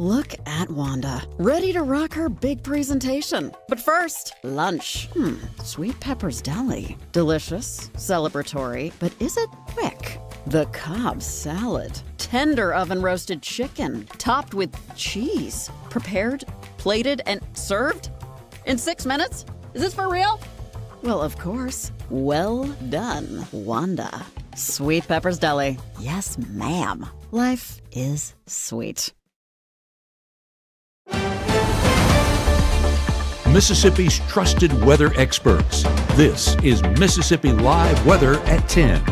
Look at Wanda, ready to rock her big presentation. But first, lunch. Sweet Pepper's Deli. Delicious, celebratory, but is it quick? The Cobb salad. Tender oven-roasted chicken, topped with cheese. Prepared, plated, and served in 6 minutes? Is this for real? Well, of course. Well done, Wanda. Sweet Pepper's Deli. Yes, ma'am. Life is sweet. Mississippi's trusted weather experts. This is Mississippi Live Weather at 10.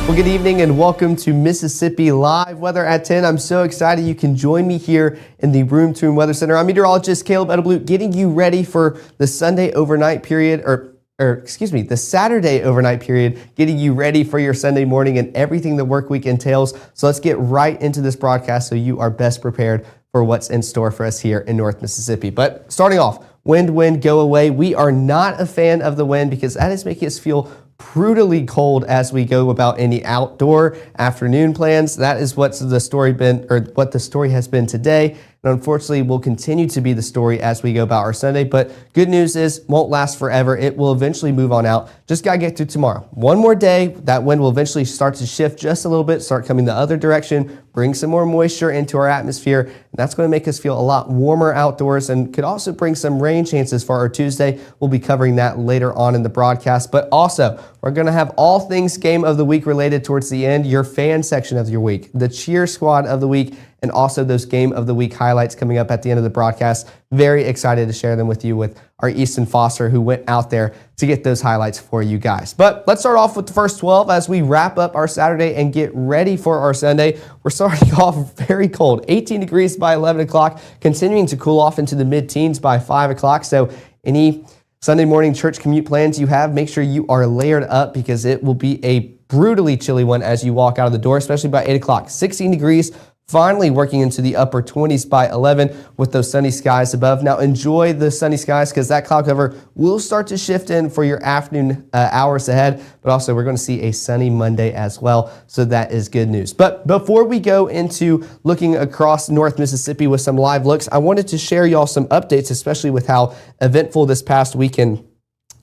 Well, good evening and welcome to Mississippi Live Weather at 10. I'm so excited you can join me here in the Room to Room Weather Center. I'm meteorologist Caleb Edelblut, getting you ready for the Sunday overnight period, the Saturday overnight period, getting you ready for your Sunday morning and everything the work week entails. So let's get right into this broadcast so you are best prepared for what's in store for us here in North Mississippi. But starting off, wind, go away. We are not a fan of the wind because that is making us feel brutally cold as we go about any outdoor afternoon plans. That is what the story has been today. And unfortunately will continue to be the story as we go about our Sunday. But good news is won't last forever. It will eventually move on out. Just got to get through tomorrow. One more day, that wind will eventually start to shift just a little bit, start coming the other direction, bring some more moisture into our atmosphere. And that's going to make us feel a lot warmer outdoors and could also bring some rain chances for our Tuesday. We'll be covering that later on in the broadcast. But also, we're going to have all things game of the week related towards the end, your fan section of your week, the cheer squad of the week, and also those game of the week highlights coming up at the end of the broadcast. Very excited to share them with you with our Easton Foster, who went out there to get those highlights for you guys. But let's start off with the first 12 as we wrap up our Saturday and get ready for our Sunday. We're starting off very cold, 18 degrees by 11 o'clock, continuing to cool off into the mid-teens by 5 o'clock. So any Sunday morning church commute plans you have, make sure you are layered up because it will be a brutally chilly one as you walk out of the door, especially by 8 o'clock. 16 degrees, finally working into the upper 20s by 11 with those sunny skies above. Now enjoy the sunny skies because that cloud cover will start to shift in for your afternoon hours ahead. But also we're going to see a sunny Monday as well. So that is good news. But before we go into looking across North Mississippi with some live looks, I wanted to share y'all some updates, especially with how eventful this past weekend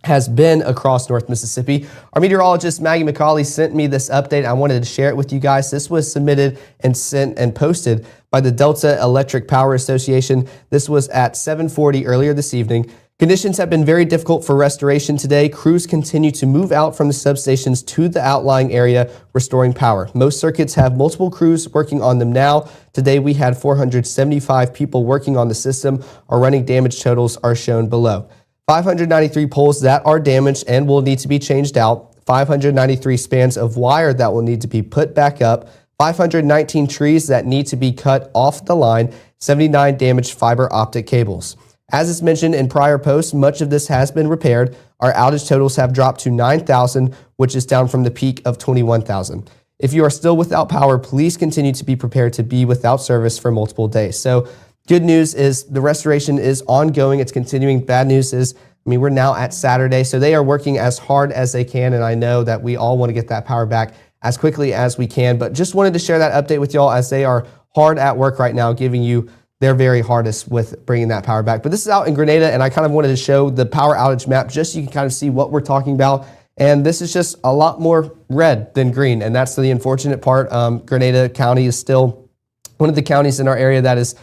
has been across North Mississippi. Our meteorologist Maggie McCauley sent me this update. I wanted to share it with you guys. This was submitted and sent and posted by the Delta Electric Power Association. This was at 7:40 earlier this evening. Conditions have been very difficult for restoration today. Crews continue to move out from the substations to the outlying area, restoring power. Most circuits have multiple crews working on them now. Today we had 475 people working on the system. Our running damage totals are shown below. 593 poles that are damaged and will need to be changed out, 593 spans of wire that will need to be put back up, 519 trees that need to be cut off the line, 79 damaged fiber optic cables. As is mentioned in prior posts, much of this has been repaired. Our outage totals have dropped to 9,000, which is down from the peak of 21,000. If you are still without power, please continue to be prepared to be without service for multiple days. So good news is the restoration is ongoing. It's continuing. Bad news is, we're now at Saturday, so they are working as hard as they can, and I know that we all want to get that power back as quickly as we can, but just wanted to share that update with y'all as they are hard at work right now, giving you their very hardest with bringing that power back. But this is out in Grenada, and I kind of wanted to show the power outage map just so you can kind of see what we're talking about. And this is just a lot more red than green, and that's the unfortunate part. Grenada County is still one of the counties in our area that is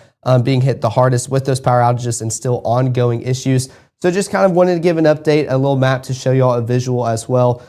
being hit the hardest with those power outages and still ongoing issues. So just kind of wanted to give an update, a little map to show y'all a visual as well,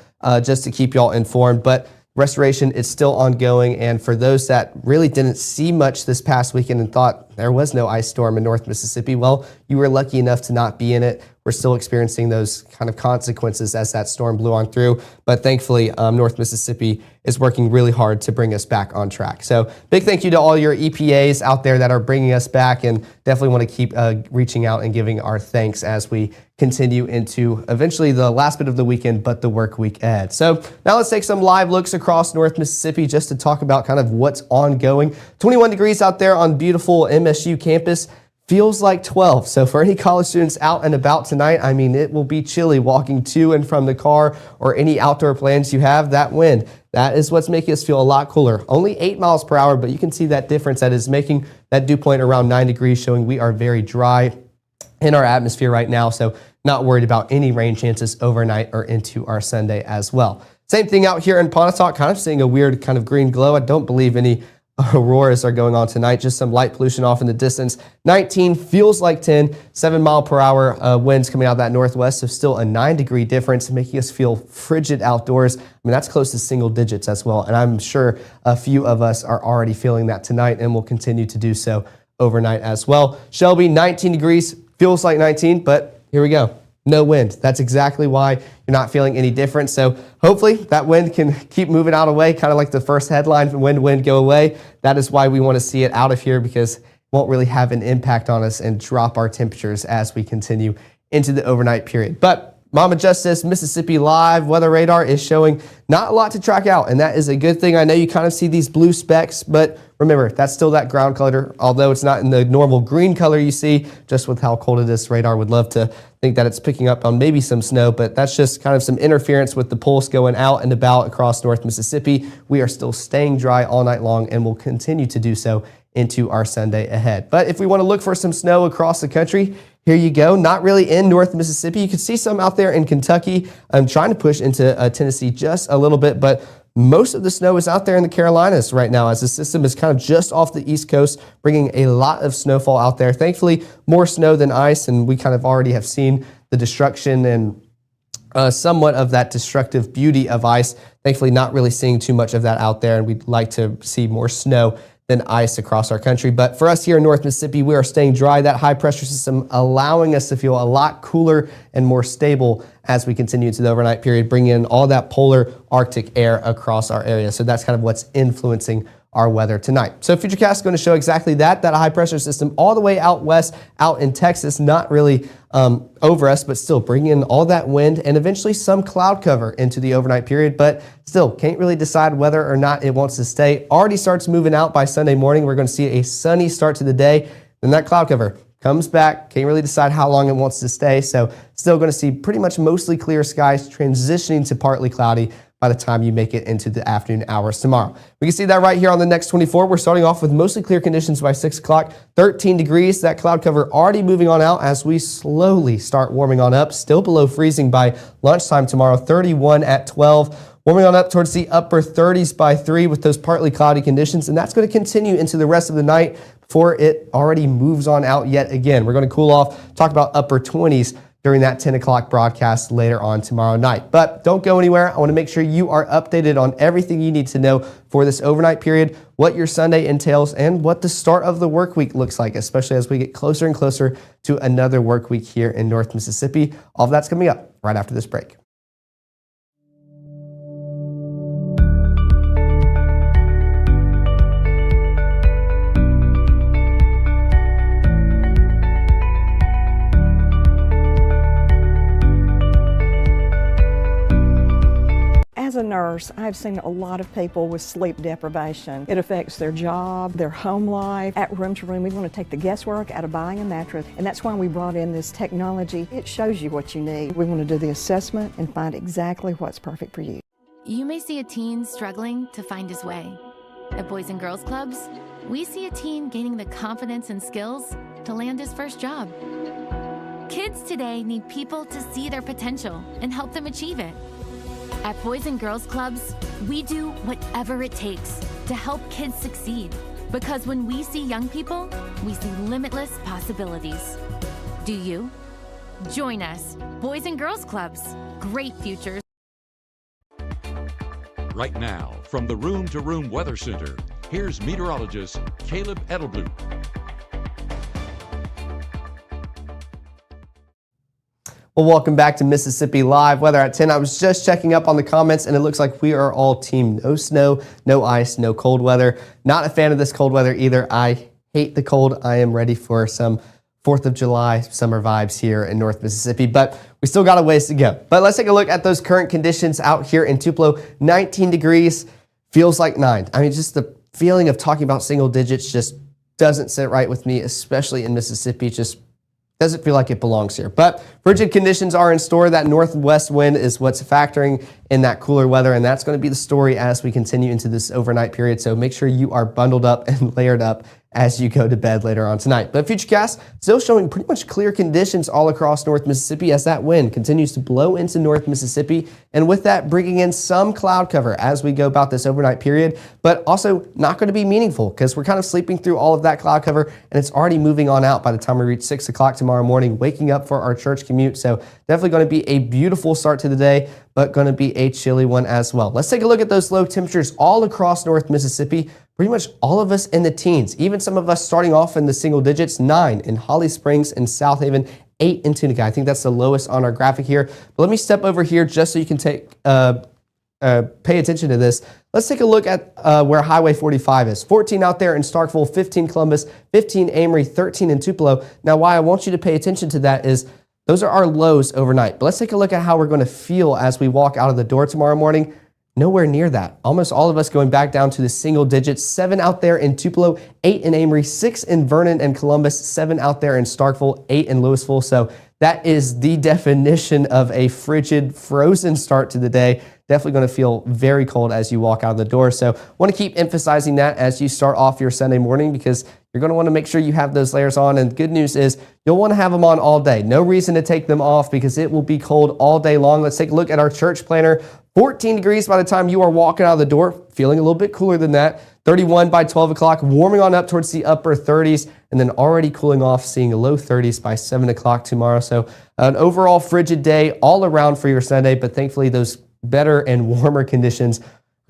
just to keep y'all informed. But restoration is still ongoing. And for those that really didn't see much this past weekend and thought there was no ice storm in North Mississippi, well, you were lucky enough to not be in it. We're still experiencing those kind of consequences as that storm blew on through. But thankfully, North Mississippi is working really hard to bring us back on track. So big thank you to all your EPAs out there that are bringing us back, and definitely want to keep reaching out and giving our thanks as we continue into eventually the last bit of the weekend, but the work week ahead. So now let's take some live looks across North Mississippi just to talk about kind of what's ongoing. 21 degrees out there on beautiful MSU campus. feels like 12. So for any college students out and about tonight, I mean, it will be chilly walking to and from the car or any outdoor plans you have. That wind, that is what's making us feel a lot cooler. Only 8 miles per hour, but you can see that difference. That is making that dew point around 9 degrees, showing we are very dry in our atmosphere right now. So not worried about any rain chances overnight or into our Sunday as well. Same thing out here in Pontotoc, kind of seeing a weird kind of green glow. I don't believe any auroras are going on tonight, just some light pollution off in the distance. 19 feels like 10, 7 mile per hour winds coming out of that northwest, so still a 9 degree difference, making us feel frigid outdoors. I mean, that's close to single digits as well, and I'm sure a few of us are already feeling that tonight and will continue to do so overnight as well. Shelby, 19 degrees, feels like 19, but here we go. No wind. That's exactly why you're not feeling any different. So hopefully that wind can keep moving out away, kind of like the first headline, wind, go away. That is why we want to see it out of here, because it won't really have an impact on us and drop our temperatures as we continue into the overnight period. But Mama Justice Mississippi Live weather radar is showing not a lot to track out, and that is a good thing. I know you kind of see these blue specks, but remember, that's still that ground color, although it's not in the normal green color you see. Just with how cold it is, radar would love to think that it's picking up on maybe some snow, but that's just kind of some interference with the pulse going out and about across North Mississippi. We are still staying dry all night long and will continue to do so into our Sunday ahead. But if we want to look for some snow across the country, here you go. Not really in North Mississippi. You can see some out there in Kentucky. I'm trying to push into Tennessee just a little bit, but most of the snow is out there in the Carolinas right now, as the system is kind of just off the East Coast, bringing a lot of snowfall out there. Thankfully, more snow than ice, and we kind of already have seen the destruction and somewhat of that destructive beauty of ice. Thankfully, not really seeing too much of that out there, and we'd like to see more snow than ice across our country. But for us here in North Mississippi, we are staying dry. That high pressure system allowing us to feel a lot cooler and more stable as we continue into the overnight period, bringing in all that polar Arctic air across our area. So that's kind of what's influencing our weather tonight. So Futurecast is going to show exactly that high pressure system all the way out west, out in Texas, not really over us, but still bringing in all that wind and eventually some cloud cover into the overnight period, but still can't really decide whether or not it wants to stay. Already starts moving out by Sunday morning. We're going to see a sunny start to the day. Then that cloud cover comes back. Can't really decide how long it wants to stay. So still going to see pretty much mostly clear skies transitioning to partly cloudy by the time you make it into the afternoon hours tomorrow. We can see that right here on the next 24. We're starting off with mostly clear conditions by 6 o'clock, 13 degrees. That cloud cover already moving on out as we slowly start warming on up. Still below freezing by lunchtime tomorrow, 31 at 12. Warming on up towards the upper 30s by 3 with those partly cloudy conditions, and that's going to continue into the rest of the night before it already moves on out yet again. We're going to cool off, talk about upper 20s during that 10 o'clock broadcast later on tomorrow night. But don't go anywhere. I want to make sure you are updated on everything you need to know for this overnight period, what your Sunday entails, and what the start of the work week looks like, especially as we get closer and closer to another work week here in North Mississippi. All of that's coming up right after this break. As a nurse, I've seen a lot of people with sleep deprivation. It affects their job, their home life. At Room to Room, we want to take the guesswork out of buying a mattress, and that's why we brought in this technology. It shows you what you need. We want to do the assessment and find exactly what's perfect for you. You may see a teen struggling to find his way. At Boys and Girls Clubs, we see a teen gaining the confidence and skills to land his first job. Kids today need people to see their potential and help them achieve it. At Boys and Girls Clubs, we do whatever it takes to help kids succeed. Because when we see young people, we see limitless possibilities. Do you? Join us. Boys and Girls Clubs. Great futures. Right now, from the Room to Room Weather Center, here's meteorologist Caleb Edelblut. Well, welcome back to Mississippi Live Weather at 10. I was just checking up on the comments, and it looks like we are all team no snow, no ice, no cold weather. Not a fan of this cold weather either. I hate the cold. I am ready for some 4th of July summer vibes here in North Mississippi, but we still got a ways to go. But let's take a look at those current conditions out here in Tupelo. 19 degrees, feels like 9. I mean, just the feeling of talking about single digits just doesn't sit right with me, especially in Mississippi. Just doesn't feel like it belongs here. But frigid conditions are in store. That northwest wind is what's factoring in that cooler weather, and that's going to be the story as we continue into this overnight period. So make sure you are bundled up and layered up as you go to bed later on tonight. But Futurecast still showing pretty much clear conditions all across North Mississippi as that wind continues to blow into North Mississippi, and with that bringing in some cloud cover as we go about this overnight period, but also not going to be meaningful because we're kind of sleeping through all of that cloud cover and it's already moving on out by the time we reach 6 o'clock tomorrow morning, waking up for our church commute. So definitely going to be a beautiful start to the day, but going to be a chilly one as well. Let's take a look at those low temperatures all across North Mississippi. Pretty much all of us in the teens, even some of us starting off in the single digits, 9 in Holly Springs and South Haven, 8 in Tunica. I think that's the lowest on our graphic here. But let me step over here just so you can pay attention to this. Let's take a look at where Highway 45 is. 14 out there in Starkville, 15 Columbus, 15 Amory, 13 in Tupelo. Now, why I want you to pay attention to that is those are our lows overnight. But let's take a look at how we're going to feel as we walk out of the door tomorrow morning. Nowhere near that. Almost all of us going back down to the single digits. 7 out there in Tupelo, 8 in Amory, 6 in Vernon and Columbus, 7 out there in Starkville, 8 in Louisville. So that is the definition of a frigid, frozen start to the day. Definitely going to feel very cold as you walk out the door. So want to keep emphasizing that as you start off your Sunday morning, because you're going to want to make sure you have those layers on. And the good news is you'll want to have them on all day. No reason to take them off because it will be cold all day long. Let's take a look at our church planner. 14 degrees by the time you are walking out of the door, feeling a little bit cooler than that. 31 by 12 o'clock, warming on up towards the upper 30s, and then already cooling off, seeing low 30s by 7 o'clock tomorrow. So an overall frigid day all around for your Sunday, but thankfully those better and warmer conditions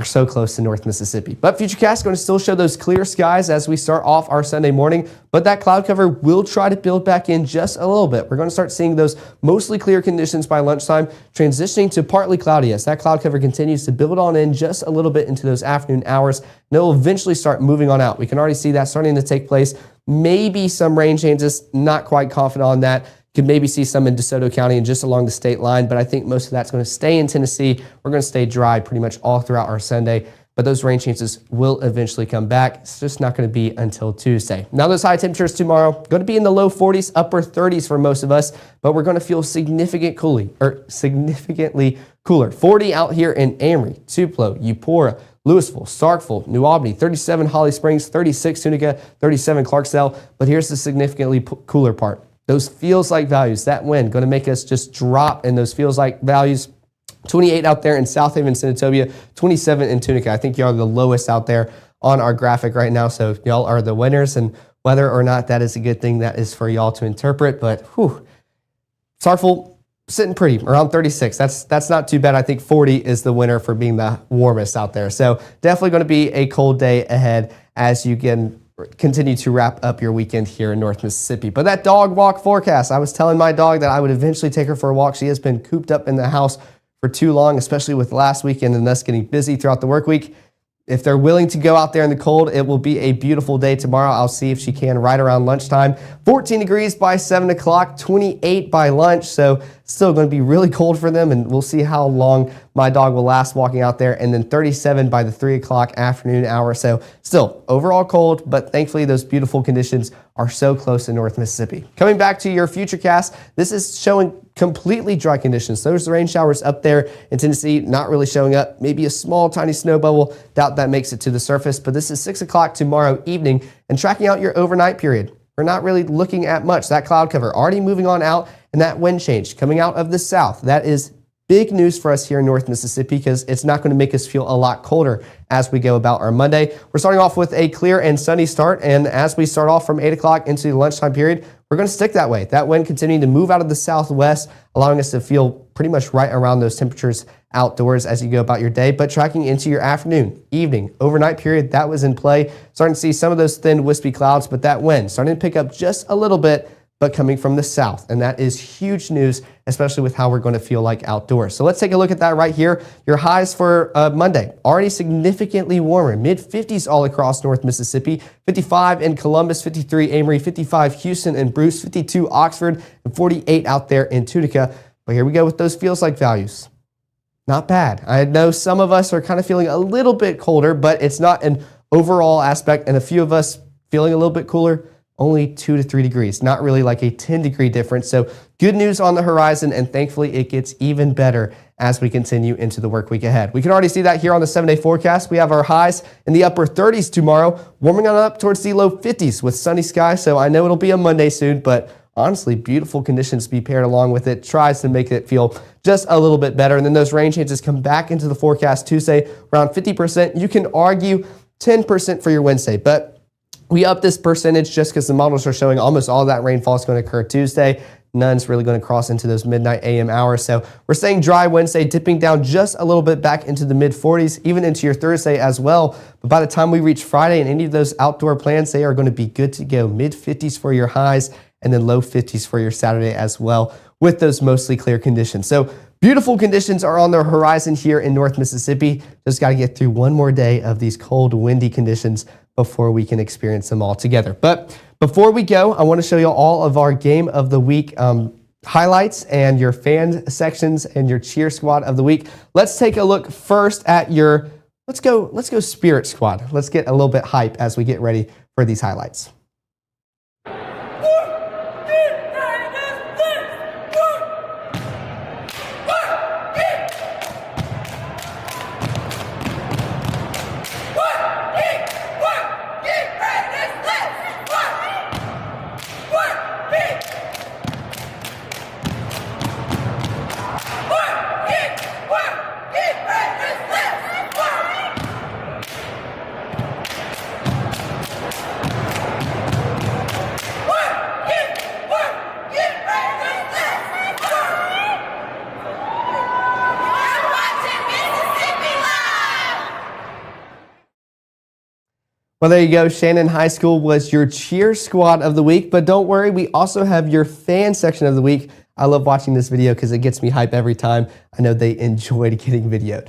are so close to North Mississippi. But Futurecast is going to still show those clear skies as we start off our Sunday morning, but that cloud cover will try to build back in just a little bit. We're going to start seeing those mostly clear conditions by lunchtime, transitioning to partly cloudy as that cloud cover continues to build on in just a little bit into those afternoon hours, and it will eventually start moving on out. We can already see that starting to take place. Maybe some rain changes, not quite confident on that. Could maybe see some in DeSoto County and just along the state line, but I think most of that's going to stay in Tennessee. We're going to stay dry pretty much all throughout our Sunday, but those rain chances will eventually come back. It's just not going to be until Tuesday. Now those high temperatures tomorrow, going to be in the low 40s, upper 30s for most of us, but we're going to feel significantly cooler. 40 out here in Amory, Tupelo, Eupora, Louisville, Starkville, New Albany, 37 Holly Springs, 36 Tunica, 37 Clarksdale, but here's the significantly cooler part. Those feels like values, that wind, going to make us just drop in those feels like values. 28 out there in South Haven, Senatobia, 27 in Tunica. I think y'all are the lowest out there on our graphic right now. So y'all are the winners, and whether or not that is a good thing, that is for y'all to interpret. But Starkville sitting pretty around 36. That's not too bad. I think 40 is the winner for being the warmest out there. So definitely going to be a cold day ahead as you continue to wrap up your weekend here in North Mississippi. But that dog walk forecast, I was telling my dog that I would eventually take her for a walk. She has been cooped up in the house for too long, especially with last weekend and thus getting busy throughout the work week. If they're willing to go out there in the cold, it will be a beautiful day tomorrow. I'll see if she can right around lunchtime. 14 degrees by 7 o'clock, 28 by lunch. So still going to be really cold for them, and we'll see how long my dog will last walking out there. And then 37 by the 3 o'clock afternoon hour. So still overall cold, but thankfully those beautiful conditions are so close to North Mississippi. Coming back to your Futurecast, this is showing completely dry conditions. There's the rain showers up there in Tennessee, not really showing up. Maybe a small, tiny snow bubble. Doubt that makes it to the surface, but this is 6 o'clock tomorrow evening, and tracking out your overnight period. We're not really looking at much. That cloud cover already moving on out, and that wind change coming out of the south. That is big news for us here in North Mississippi because it's not going to make us feel a lot colder as we go about our Monday. We're starting off with a clear and sunny start, and as we start off from 8 o'clock into the lunchtime period, we're going to stick that way. That wind continuing to move out of the southwest, allowing us to feel pretty much right around those temperatures outdoors as you go about your day, but tracking into your afternoon, evening, overnight period, that was in play. Starting to see some of those thin, wispy clouds, but that wind starting to pick up just a little bit, but coming from the south. And that is huge news, especially with how we're going to feel like outdoors. So let's take a look at that right here. Your highs for Monday, already significantly warmer, mid-50s all across North Mississippi, 55 in Columbus, 53 Amory, 55 Houston and Bruce, 52 Oxford, and 48 out there in Tunica. But here we go with those feels like values. Not bad. I know some of us are kind of feeling a little bit colder, but it's not an overall aspect, and a few of us Feeling a little bit cooler, only 2 to 3 degrees, not really like a 10-degree difference. So good news on the horizon, and thankfully it gets even better as we continue into the work week ahead. We can already see that here on the 7-day forecast. We have our highs in the upper 30s tomorrow, warming on up towards the low 50s with sunny skies. So I know it'll be a Monday soon, but honestly, beautiful conditions to be paired along with it. Tries to make it feel just a little bit better. And then those rain chances come back into the forecast Tuesday, around 50%. You can argue 10% for your Wednesday, but we up this percentage just because the models are showing almost all that rainfall is going to occur Tuesday. None's really going to cross into those midnight AM hours. So we're saying dry Wednesday, dipping down just a little bit back into the mid 40s, even into your Thursday as well. But by the time we reach Friday and any of those outdoor plans, they are going to be good to go. Mid 50s for your highs and then low 50s for your Saturday as well with those mostly clear conditions. So beautiful conditions are on the horizon here in North Mississippi. Just got to get through one more day of these cold, windy conditions before we can experience them all together. But before we go, I want to show you all of our game of the week highlights and your fan sections and your cheer squad of the week. Let's take a look first at your, let's go spirit squad. Let's get a little bit hype as we get ready for these highlights. Well, there you go. Shannon High School was your cheer squad of the week, but don't worry, we also have your fan section of the week. I love watching this video because it gets me hype every time. I know they enjoyed getting videoed.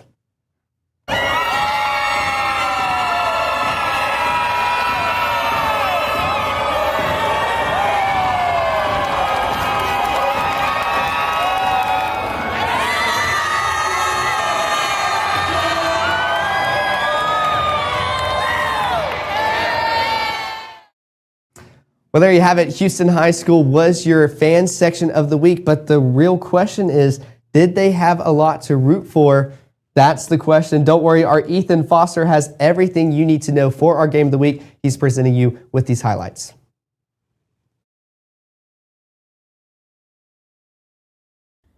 Well, there you have it. Houston High School was your fan section of the week, but the real question is, did they have a lot to root for? That's the question. Don't worry, our Ethan Foster has everything you need to know for our game of the week. He's presenting you with these highlights.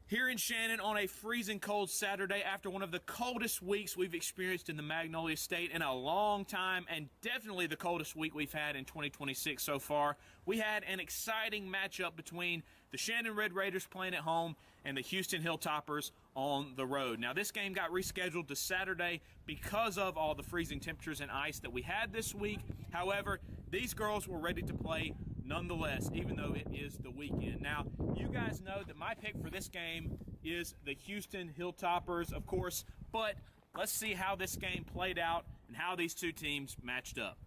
Here in Shannon on a freezing cold Saturday after one of the coldest weeks we've experienced in the Magnolia State in a long time, and definitely the coldest week we've had in 2026 so far, we had an exciting matchup between the Shannon Red Raiders playing at home and the Houston Hilltoppers on the road. Now, this game got rescheduled to Saturday because of all the freezing temperatures and ice that we had this week. However, these girls were ready to play nonetheless, even though it is the weekend. Now, you guys know that my pick for this game is the Houston Hilltoppers, of course, but let's see how this game played out and how these two teams matched up.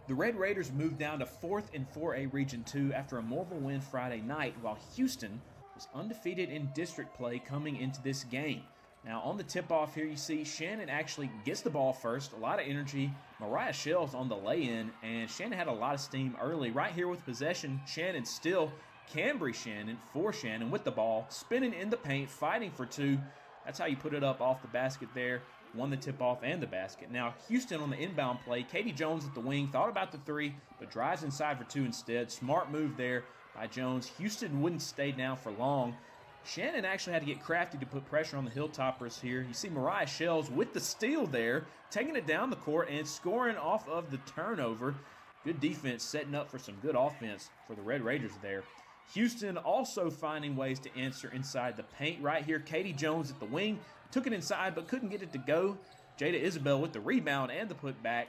The Red Raiders moved down to 4th in 4A Region 2 after a Morville win Friday night, while Houston was undefeated in district play coming into this game. Now, on the tip-off here, you see Shannon actually gets the ball first, a lot of energy. Mariah Shells on the lay-in, and Shannon had a lot of steam early. Right here with possession, Shannon still Cambry Shannon for Shannon with the ball, spinning in the paint, fighting for two. That's how you put it up off the basket there. Won the tip-off and the basket. Now, Houston on the inbound play. Katie Jones at the wing, thought about the three, but drives inside for two instead. Smart move there by Jones. Houston wouldn't stay down for long. Shannon actually had to get crafty to put pressure on the Hilltoppers here. You see Mariah Shells with the steal there, taking it down the court and scoring off of the turnover. Good defense, setting up for some good offense for the Red Raiders there. Houston also finding ways to answer inside the paint right here. Katie Jones at the wing, took it inside but couldn't get it to go. Jada Isabel with the rebound and the putback.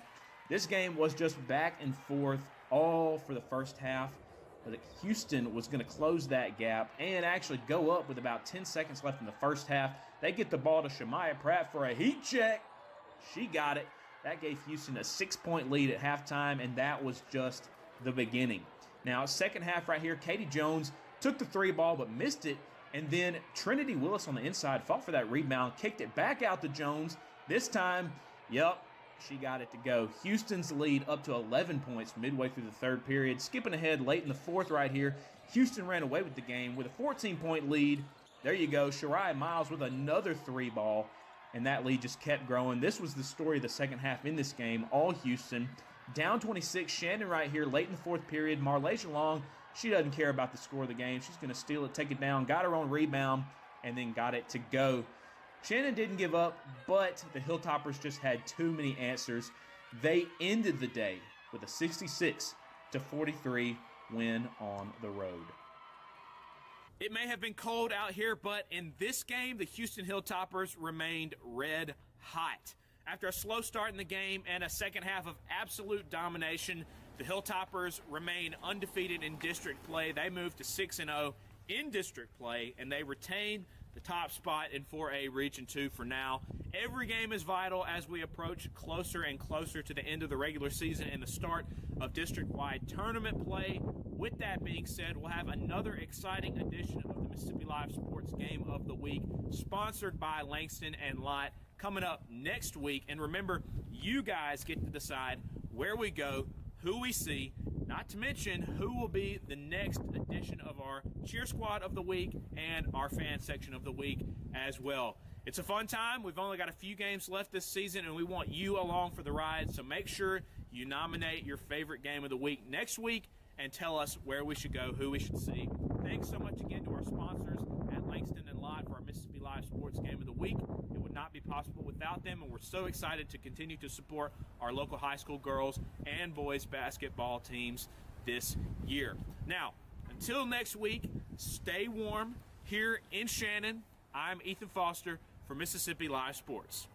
This game was just back and forth all for the first half. But Houston was going to close that gap and actually go up with about 10 seconds left in the first half. They get the ball to Shemaya Pratt for a heat check. She got it. That gave Houston a 6-point lead at halftime, and that was just the beginning. Now, second half right here, Katie Jones took the three ball but missed it, and then Trinity Willis on the inside fought for that rebound, kicked it back out to Jones. This time, she got it to go. Houston's lead up to 11 points midway through the third period. Skipping ahead late in the fourth right here, Houston ran away with the game with a 14-point lead. There you go, Shariah Miles with another three ball, and that lead just kept growing. This was the story of the second half in this game, all Houston. Down 26, Shannon right here late in the fourth period. Marlasia Long, she doesn't care about the score of the game. She's going to steal it, take it down, got her own rebound, and then got it to go. Shannon didn't give up, but the Hilltoppers just had too many answers. They ended the day with a 66-43 win on the road. It may have been cold out here, but in this game, the Houston Hilltoppers remained red hot. After a slow start in the game and a second half of absolute domination, the Hilltoppers remain undefeated in district play. They moved to 6-0 in district play, and they retain the top spot in 4A Region 2 for now. Every game is vital as we approach closer and closer to the end of the regular season and the start of district-wide tournament play. With that being said, we'll have another exciting edition of the Mississippi Live Sports Game of the Week, sponsored by Langston and Lott, coming up next week. And remember, you guys get to decide where we go, who we see, not to mention who will be the next edition of our cheer squad of the week and our fan section of the week as well. It's a fun time. We've only got a few games left this season, and we want you along for the ride. So make sure you nominate your favorite game of the week next week and tell us where we should go, who we should see. Thanks so much again to our sponsors at Langston and Lott for our Mississippi Live Sports Game of the Week. It would not be possible without them, and we're so excited to continue to support our local high school girls and boys basketball teams this year. Now, until next week, stay warm here in Shannon. I'm Ethan Foster for Mississippi Live Sports.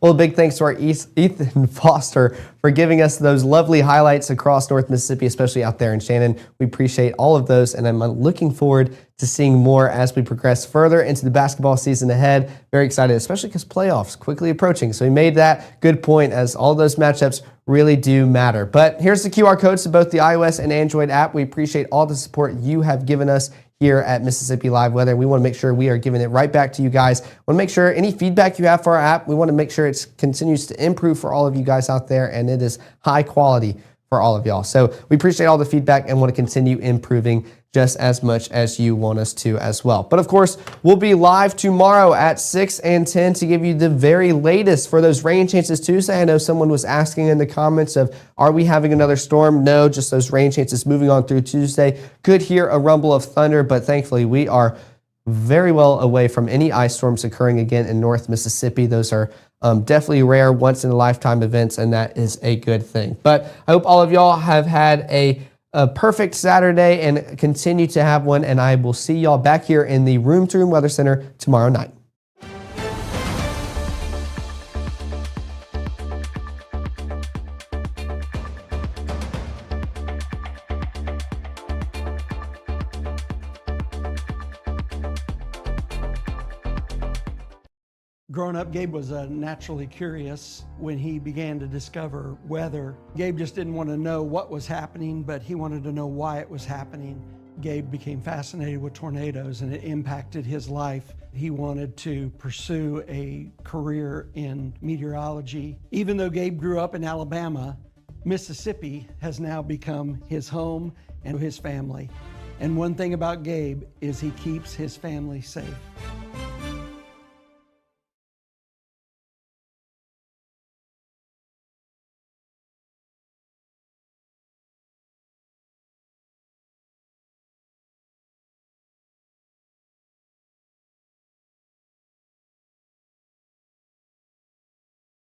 Well, a big thanks to our Ethan Foster for giving us those lovely highlights across North Mississippi, especially out there in Shannon. We appreciate all of those, and I'm looking forward to seeing more as we progress further into the basketball season ahead. Very excited, especially because playoffs quickly approaching. So he made that good point, as all those matchups really do matter. But here's the QR codes to both the iOS and Android app. We appreciate all the support you have given us here at Mississippi Live Weather. We want to make sure we are giving it right back to you guys. We want to make sure any feedback you have for our app, we want to make sure it continues to improve for all of you guys out there, and it is high quality for all of y'all. So we appreciate all the feedback and want to continue improving just as much as you want us to as well. But of course, we'll be live tomorrow at 6 and 10 to give you the very latest for those rain chances Tuesday. I know someone was asking in the comments of, are we having another storm? No, just those rain chances moving on through Tuesday. Could hear a rumble of thunder, but thankfully we are very well away from any ice storms occurring again in North Mississippi. Those are definitely rare, once-in-a-lifetime events, and that is a good thing. But I hope all of y'all have had a perfect Saturday and continue to have one, and I will see y'all back here in the Room to Room Weather Center tomorrow night. Growing up, Gabe was naturally curious when he began to discover weather. Gabe just didn't want to know what was happening, but he wanted to know why it was happening. Gabe became fascinated with tornadoes, and it impacted his life. He wanted to pursue a career in meteorology. Even though Gabe grew up in Alabama, Mississippi has now become his home and his family. And one thing about Gabe is he keeps his family safe.